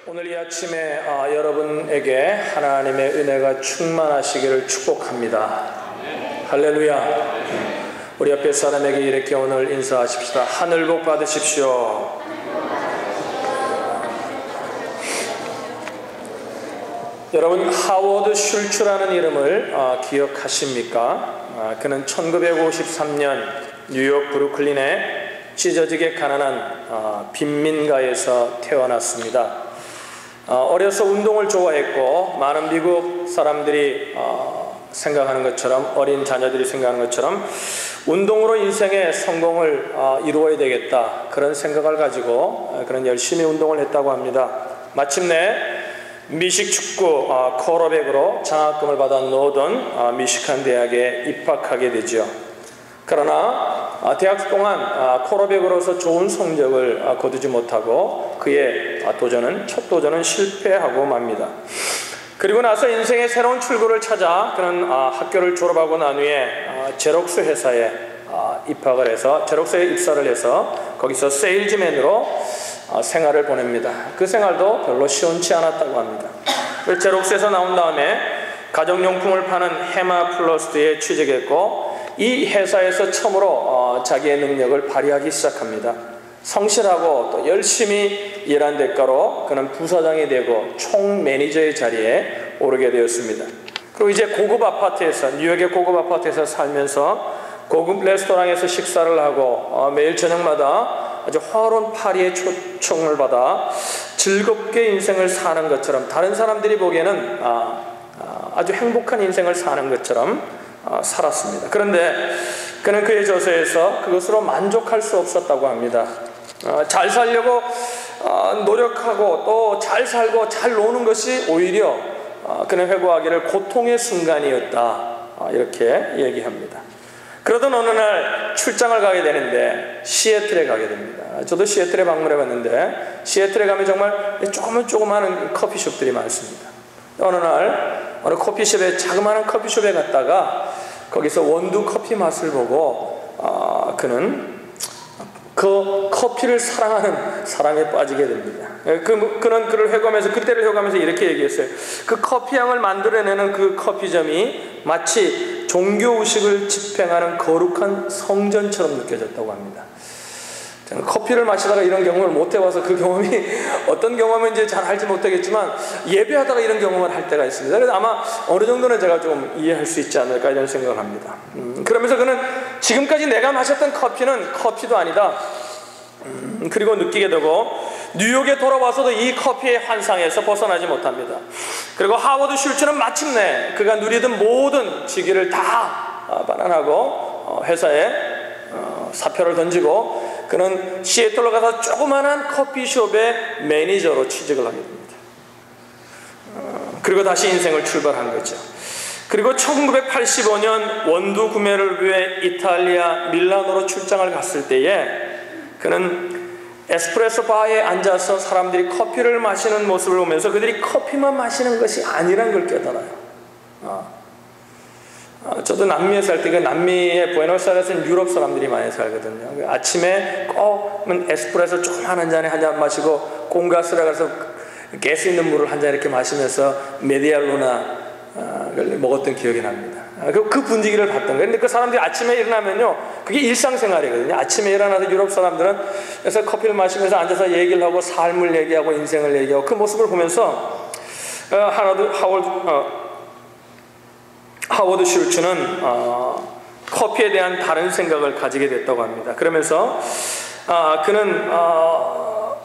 오늘 이 아침에 여러분에게 하나님의 은혜가 충만하시기를 축복합니다. 할렐루야. 우리 옆에 사람에게 이렇게 오늘 인사하십시다. 하늘 복 받으십시오. 여러분, 하워드 슐츠라는 이름을 기억하십니까? 그는 1953년 뉴욕 브루클린의 찢어지게 가난한 빈민가에서 태어났습니다. 어려서 운동을 좋아했고, 많은 미국 사람들이 생각하는 것처럼, 어린 자녀들이 생각하는 것처럼 운동으로 인생의 성공을 이루어야 되겠다, 그런 생각을 가지고 그런 열심히 운동을 했다고 합니다. 마침내 미식축구 쿼터백으로 장학금을 받아 노던 미시간 대학에 입학하게 되죠. 그러나 대학 동안 쿼터백으로서 좋은 성적을 거두지 못하고 그의 첫 도전은 실패하고 맙니다. 그리고 나서 인생의 새로운 출구를 찾아 그는 학교를 졸업하고 난 후에 제록스 회사에 입학을 해서 제록스에 입사를 해서 거기서 세일즈맨으로 생활을 보냅니다. 그 생활도 별로 시원치 않았다고 합니다. 제록스에서 나온 다음에 가정용품을 파는 헤마플러스에 취직했고, 이 회사에서 처음으로 자기의 능력을 발휘하기 시작합니다. 성실하고 또 열심히 일한 대가로 그는 부사장이 되고 총 매니저의 자리에 오르게 되었습니다. 그리고 이제 고급 아파트에서, 뉴욕의 고급 아파트에서 살면서 고급 레스토랑에서 식사를 하고 매일 저녁마다 아주 화려한 파리의 초청을 받아 즐겁게 인생을 사는 것처럼, 다른 사람들이 보기에는 아주 행복한 인생을 사는 것처럼 살았습니다. 그런데 그는 그의 저서에서 그것으로 만족할 수 없었다고 합니다. 잘 살려고 노력하고 또 잘 살고 잘 노는 것이 오히려 그는 회고하기를 고통의 순간이었다, 이렇게 얘기합니다. 그러던 어느 날 출장을 가게 되는데 시애틀에 가게 됩니다. 저도 시애틀에 방문해 봤는데 시애틀에 가면 정말 조그마한 커피숍들이 많습니다. 어느 날 어느 커피숍에, 자그마한 커피숍에 갔다가 거기서 원두 커피 맛을 보고 그는 그 커피를 사랑하는 사랑에 빠지게 됩니다. 그는 그를 회고하면서, 그때를 회고하면서 이렇게 얘기했어요. 그 커피향을 만들어내는 그 커피점이 마치 종교의식을 집행하는 거룩한 성전처럼 느껴졌다고 합니다. 저는 커피를 마시다가 이런 경험을 못 해봐서 그 경험이 어떤 경험인지 잘 알지 못하겠지만, 예배하다가 이런 경험을 할 때가 있습니다. 그래서 아마 어느 정도는 제가 좀 이해할 수 있지 않을까, 이런 생각을 합니다. 그러면서 그는 지금까지 내가 마셨던 커피는 커피도 아니다, 그리고 느끼게 되고 뉴욕에 돌아와서도 이 커피의 환상에서 벗어나지 못합니다. 그리고 하워드 슐츠는 마침내 그가 누리던 모든 직위를 다 반환하고 회사에 사표를 던지고 그는 시애틀로 가서 조그만한 커피숍의 매니저로 취직을 하게 됩니다. 그리고 다시 인생을 출발한 거죠. 그리고 1985년 원두 구매를 위해 이탈리아 밀라노로 출장을 갔을 때에 그는 에스프레소 바에 앉아서 사람들이 커피를 마시는 모습을 보면서 그들이 커피만 마시는 것이 아니란 걸 깨달아요. 저도 남미에 살 때, 남미의 부에노스아이레스는 유럽 사람들이 많이 살거든요. 아침에 꼭 에스프레소 조그만 한 잔에 한 잔 마시고 콩가스라 가서 가스 있는 물을 한 잔 이렇게 마시면서 메디알루나 먹었던 기억이 납니다. 그 분위기를 봤던 거예요. 근데 그 사람들이 아침에 일어나면요, 그게 일상생활이거든요. 아침에 일어나서 유럽 사람들은 그래서 커피를 마시면서 앉아서 얘기를 하고 삶을 얘기하고 인생을 얘기하고, 그 모습을 보면서 하워드 슐츠는 커피에 대한 다른 생각을 가지게 됐다고 합니다. 그러면서 그는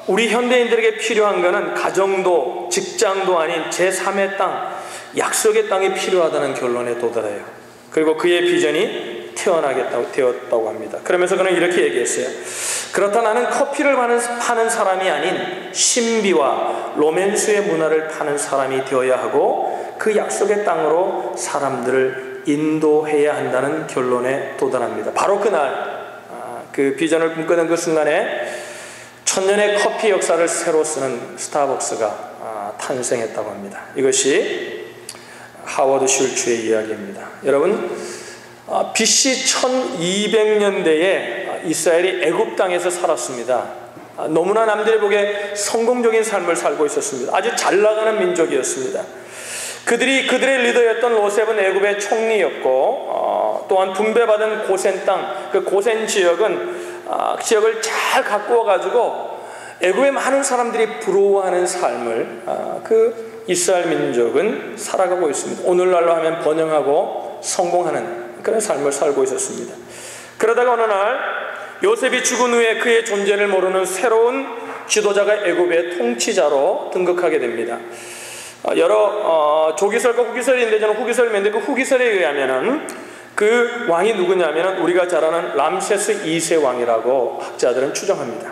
우리 현대인들에게 필요한 것은 가정도 직장도 아닌 제3의 땅, 약속의 땅이 필요하다는 결론에 도달해요. 그리고 그의 비전이 되었다고 합니다. 그러면서 그는 이렇게 얘기했어요. 그렇다, 나는 커피를 파는 사람이 아닌 신비와 로맨스의 문화를 파는 사람이 되어야 하고 그 약속의 땅으로 사람들을 인도해야 한다는 결론에 도달합니다. 바로 그날 그 비전을 꿈꾸는 그 순간에 천년의 커피 역사를 새로 쓰는 스타벅스가 탄생했다고 합니다. 이것이 하워드 슐츠의 이야기입니다. 여러분, BC 1200년대에 이스라엘이 애굽 땅에서 살았습니다. 너무나 남들이 보기에 성공적인 삶을 살고 있었습니다. 아주 잘 나가는 민족이었습니다. 그들의 리더였던 요셉은 애굽의 총리였고, 또한 분배받은 고센 땅, 그 고센 지역을 잘 가꾸어 가지고 애굽의 많은 사람들이 부러워하는 삶을 그 이스라엘 민족은 살아가고 있습니다. 오늘날로 하면 번영하고 성공하는 그런 삶을 살고 있었습니다. 그러다가 어느 날 요셉이 죽은 후에 그의 존재를 모르는 새로운 지도자가 애굽의 통치자로 등극하게 됩니다. 여러 조기설과 후기설이 있는데 저는 후기설을 믿는데 그 후기설에 의하면은 그 왕이 누구냐면은 우리가 잘 아는 람세스 2세 왕이라고 학자들은 추정합니다.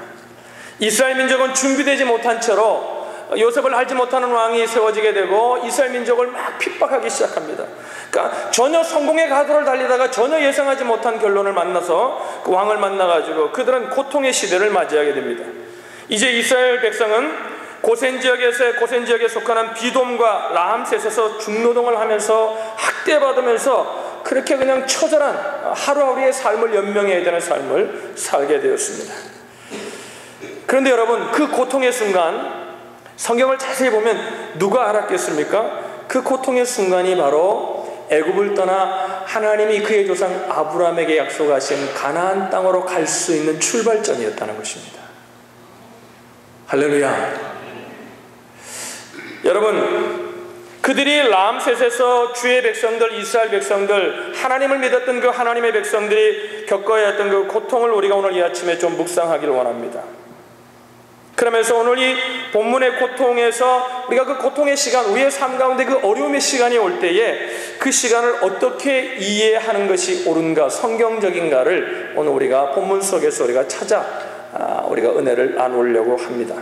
이스라엘 민족은 준비되지 못한 채로 요셉을 알지 못하는 왕이 세워지게 되고 이스라엘 민족을 막 핍박하기 시작합니다. 그러니까 전혀 성공의 가도를 달리다가 전혀 예상하지 못한 결론을 만나서 그 왕을 만나가지고 그들은 고통의 시대를 맞이하게 됩니다. 이제 이스라엘 백성은 고센 지역에 속하는 비돔과 라암셋에서 중노동을 하면서 학대받으면서 그렇게 그냥 처절한 하루하루의 삶을 연명해야 되는 삶을 살게 되었습니다. 그런데 여러분, 그 고통의 순간 성경을 자세히 보면 누가 알았겠습니까? 그 고통의 순간이 바로 애굽을 떠나 하나님이 그의 조상 아브라함에게 약속하신 가나안 땅으로 갈 수 있는 출발점이었다는 것입니다. 할렐루야. 여러분, 그들이 람셋에서 주의 백성들, 이스라엘 백성들, 하나님을 믿었던 그 하나님의 백성들이 겪어야 했던 그 고통을 우리가 오늘 이 아침에 좀 묵상하기를 원합니다. 그러면서 오늘 이 본문의 고통에서 우리가 그 고통의 시간, 우리의 삶 가운데 그 어려움의 시간이 올 때에 그 시간을 어떻게 이해하는 것이 옳은가, 성경적인가를 오늘 우리가 본문 속에서 우리가 찾아 우리가 은혜를 나누려고 합니다.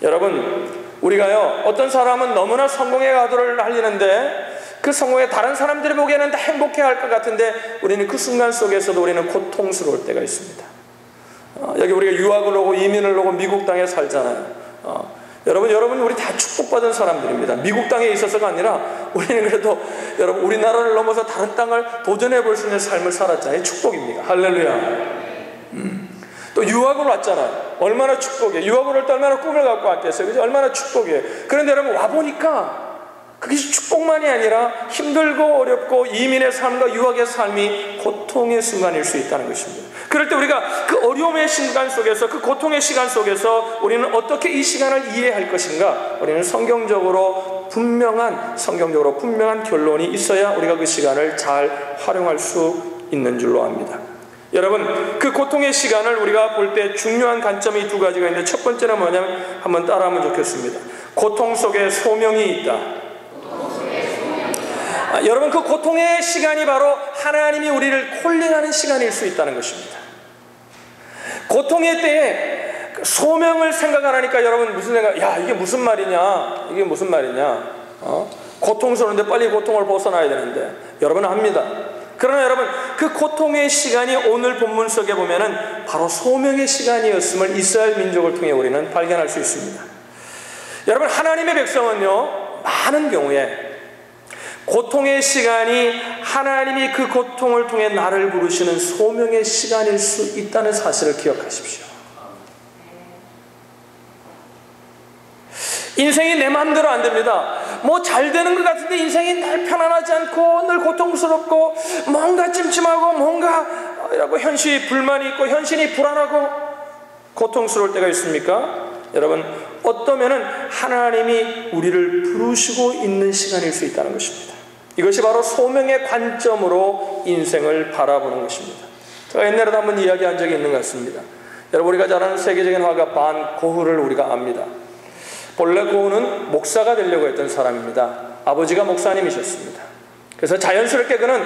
여러분, 우리가요, 어떤 사람은 너무나 성공의 가도를 달리는데 그 성공에 다른 사람들이 보기에는 다 행복해할 것 같은데 우리는 그 순간 속에서도 우리는 고통스러울 때가 있습니다. 여기 우리가 유학을 오고 이민을 오고 미국 땅에 살잖아요. 여러분 우리 다 축복받은 사람들입니다. 미국 땅에 있어서가 아니라 우리는 그래도 여러분 우리나라를 넘어서 다른 땅을 도전해 볼 수 있는 삶을 살았잖아요. 축복입니다. 할렐루야. 또 유학을 왔잖아요. 얼마나 축복이에요. 유학을 올 때 얼마나 꿈을 갖고 왔겠어요. 그죠? 얼마나 축복이에요. 그런데 여러분 와보니까 그게 축복만이 아니라 힘들고 어렵고 이민의 삶과 유학의 삶이 고통의 순간일 수 있다는 것입니다. 그럴 때 우리가 그 어려움의 시간 속에서, 그 고통의 시간 속에서 우리는 어떻게 이 시간을 이해할 것인가? 우리는 성경적으로 분명한 결론이 있어야 우리가 그 시간을 잘 활용할 수 있는 줄로 압니다. 여러분, 그 고통의 시간을 우리가 볼 때 중요한 관점이 두 가지가 있는데 첫 번째는 뭐냐면 한번 따라하면 좋겠습니다. 고통 속에 소명이 있다. 여러분, 그 고통의 시간이 바로 하나님이 우리를 콜링하는 시간일 수 있다는 것입니다. 고통의 때에 소명을 생각 안 하니까 여러분 무슨 생각? 야, 이게 무슨 말이냐? 고통스러운데 빨리 고통을 벗어나야 되는데 여러분은 압니다. 그러나 여러분, 그 고통의 시간이 오늘 본문 속에 보면은 바로 소명의 시간이었음을 이스라엘 민족을 통해 우리는 발견할 수 있습니다. 여러분, 하나님의 백성은요, 많은 경우에 고통의 시간이 하나님이 그 고통을 통해 나를 부르시는 소명의 시간일 수 있다는 사실을 기억하십시오. 인생이 내 마음대로 안 됩니다. 뭐 잘 되는 것 같은데 인생이 늘 편안하지 않고 늘 고통스럽고 뭔가 찜찜하고 뭔가 현실이 불만이 있고 현실이 불안하고 고통스러울 때가 있습니까? 여러분, 어떠면은 하나님이 우리를 부르시고 있는 시간일 수 있다는 것입니다. 이것이 바로 소명의 관점으로 인생을 바라보는 것입니다. 제가 옛날에도 한번 이야기한 적이 있는 것 같습니다. 여러분, 우리가 잘 아는 세계적인 화가 반 고흐를 우리가 압니다. 본래 고흐는 목사가 되려고 했던 사람입니다. 아버지가 목사님이셨습니다. 그래서 자연스럽게 그는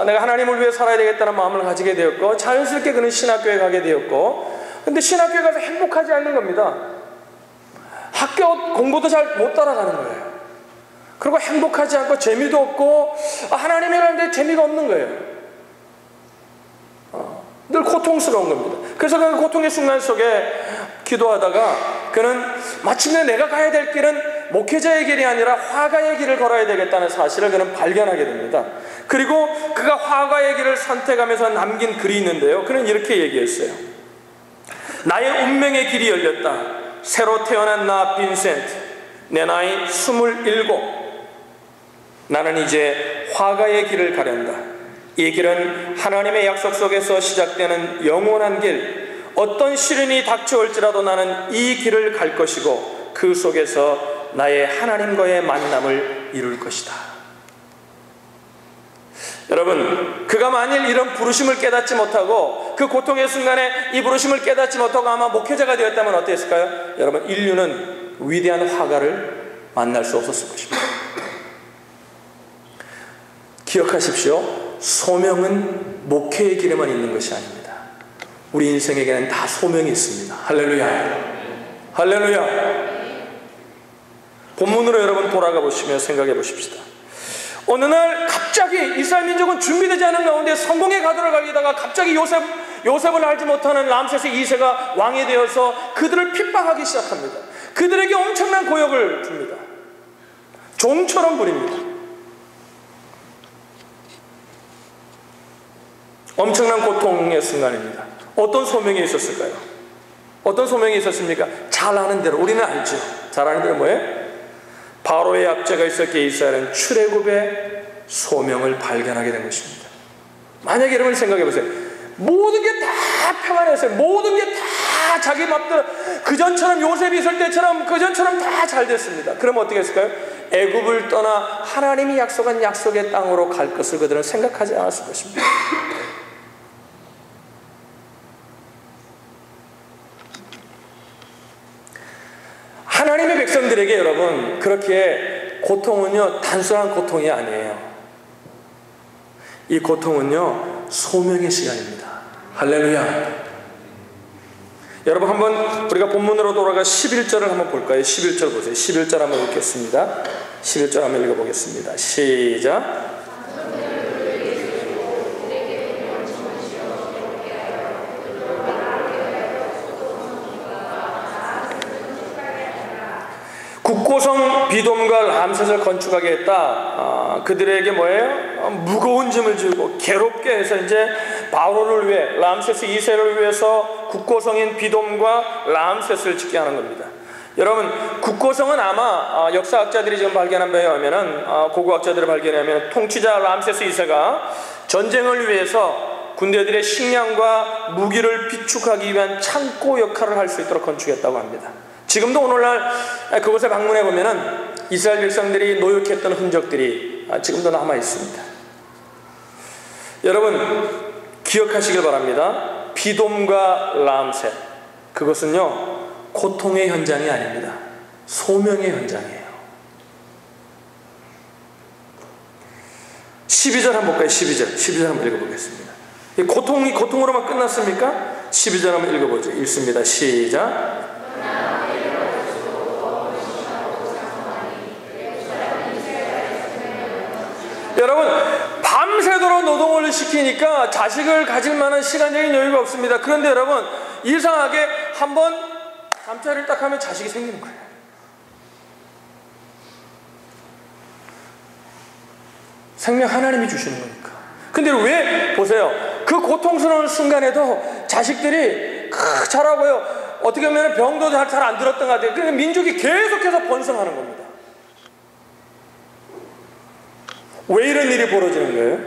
내가 하나님을 위해 살아야 되겠다는 마음을 가지게 되었고, 자연스럽게 그는 신학교에 가게 되었고, 근데 신학교에 가서 행복하지 않는 겁니다. 학교 공부도 잘 못 따라가는 거예요. 그리고 행복하지 않고 재미도 없고 하나님이라는데 재미가 없는 거예요. 늘 고통스러운 겁니다. 그래서 그 고통의 순간 속에 기도하다가 그는 마침내 내가 가야 될 길은 목회자의 길이 아니라 화가의 길을 걸어야 되겠다는 사실을 그는 발견하게 됩니다. 그리고 그가 화가의 길을 선택하면서 남긴 글이 있는데요, 그는 이렇게 얘기했어요. 나의 운명의 길이 열렸다. 새로 태어난 나 빈센트, 내 나이 27. 나는 이제 화가의 길을 가련다. 이 길은 하나님의 약속 속에서 시작되는 영원한 길. 어떤 시련이 닥쳐올지라도 나는 이 길을 갈 것이고 그 속에서 나의 하나님과의 만남을 이룰 것이다. 여러분, 그가 만일 이런 부르심을 깨닫지 못하고 그 고통의 순간에 이 부르심을 깨닫지 못하고 아마 목회자가 되었다면 어땠을까요? 여러분, 인류는 위대한 화가를 만날 수 없었을 것입니다. 기억하십시오. 소명은 목회의 길에만 있는 것이 아닙니다. 우리 인생에게는 다 소명이 있습니다. 할렐루야. 할렐루야. 본문으로 여러분 돌아가 보시며 생각해 보십시다. 어느 날 갑자기 이스라엘 민족은 준비되지 않은 가운데 성공의 가도를 가기다가 갑자기 요셉을 알지 못하는 람세스 2세가 왕이 되어서 그들을 핍박하기 시작합니다. 그들에게 엄청난 고역을 줍니다. 종처럼 부립니다. 엄청난 고통의 순간입니다. 어떤 소명이 있었을까요? 어떤 소명이 있었습니까? 잘 아는 대로, 우리는 알죠. 잘 아는 대로 뭐예요? 바로의 압제가 있었기에 이스라엘은 출애굽의 소명을 발견하게 된 것입니다. 만약에 여러분 생각해 보세요. 모든 게 다 평안했어요. 모든 게 다 자기 맘대로 그전처럼 요셉이 있을 때처럼 그전처럼 다 잘 됐습니다. 그럼 어떻게 했을까요? 애굽을 떠나 하나님이 약속한 약속의 땅으로 갈 것을 그들은 생각하지 않았을 것입니다. 하나님의 백성들에게 여러분, 그렇게 고통은요 단순한 고통이 아니에요. 이 고통은요 소명의 시간입니다. 할렐루야. 여러분, 한번 우리가 본문으로 돌아가 11절을 한번 볼까요? 11절 보세요. 11절 한번 읽겠습니다. 11절 한번 읽어보겠습니다. 시작. 국고성 비돔과 람셋을 건축하게 했다. 그들에게 뭐예요? 무거운 짐을 지고 괴롭게 해서 이제 바로를 위해, 람세스 2세를 위해서 국고성인 비돔과 람셋을 짓게 하는 겁니다. 여러분, 국고성은 아마 역사학자들이 지금 발견한 바에 의하면은, 고고학자들이 발견하면 통치자 람세스 2세가 전쟁을 위해서 군대들의 식량과 무기를 비축하기 위한 창고 역할을 할 수 있도록 건축했다고 합니다. 지금도 오늘날 그곳에 방문해 보면은 이스라엘 백성들이 노역했던 흔적들이 지금도 남아 있습니다. 여러분, 기억하시길 바랍니다. 비돔과 람셋, 그것은요 고통의 현장이 아닙니다. 소명의 현장이에요. 12절 한번 볼까요? 12절 한번 읽어보겠습니다. 고통이 고통으로만 끝났습니까? 12절 한번 읽어보죠. 읽습니다. 시작. 여러분, 밤새도록 노동을 시키니까 자식을 가질 만한 시간적인 여유가 없습니다. 그런데 여러분, 이상하게 한번 잠자리를 딱 하면 자식이 생기는 거예요. 생명 하나님이 주시는 거니까. 근데 왜 보세요, 그 고통스러운 순간에도 자식들이 자라고요, 어떻게 보면 병도 잘 안 들었던 것 같아요. 그러니까 민족이 계속해서 번성하는 겁니다. 왜 이런 일이 벌어지는 거예요?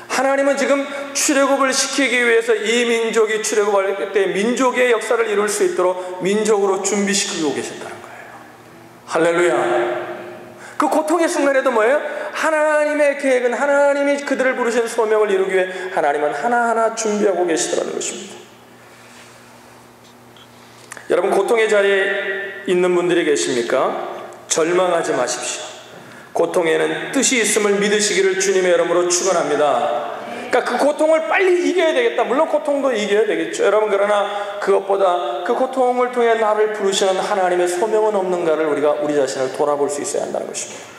하나님은 지금 출애굽을 시키기 위해서 이 민족이 출애굽할 때 민족의 역사를 이룰 수 있도록 민족으로 준비시키고 계셨다는 거예요. 할렐루야. 그 고통의 순간에도 뭐예요? 하나님의 계획은, 하나님이 그들을 부르신 소명을 이루기 위해 하나님은 하나하나 준비하고 계시더라는 것입니다. 여러분, 고통의 자리에 있는 분들이 계십니까? 절망하지 마십시오. 고통에는 뜻이 있음을 믿으시기를 주님의 이름으로 축원합니다. 그러니까 그 고통을 빨리 이겨야 되겠다. 물론 고통도 이겨야 되겠죠. 여러분, 그러나 그것보다 그 고통을 통해 나를 부르시는 하나님의 소명은 없는가를 우리가 우리 자신을 돌아볼 수 있어야 한다는 것입니다.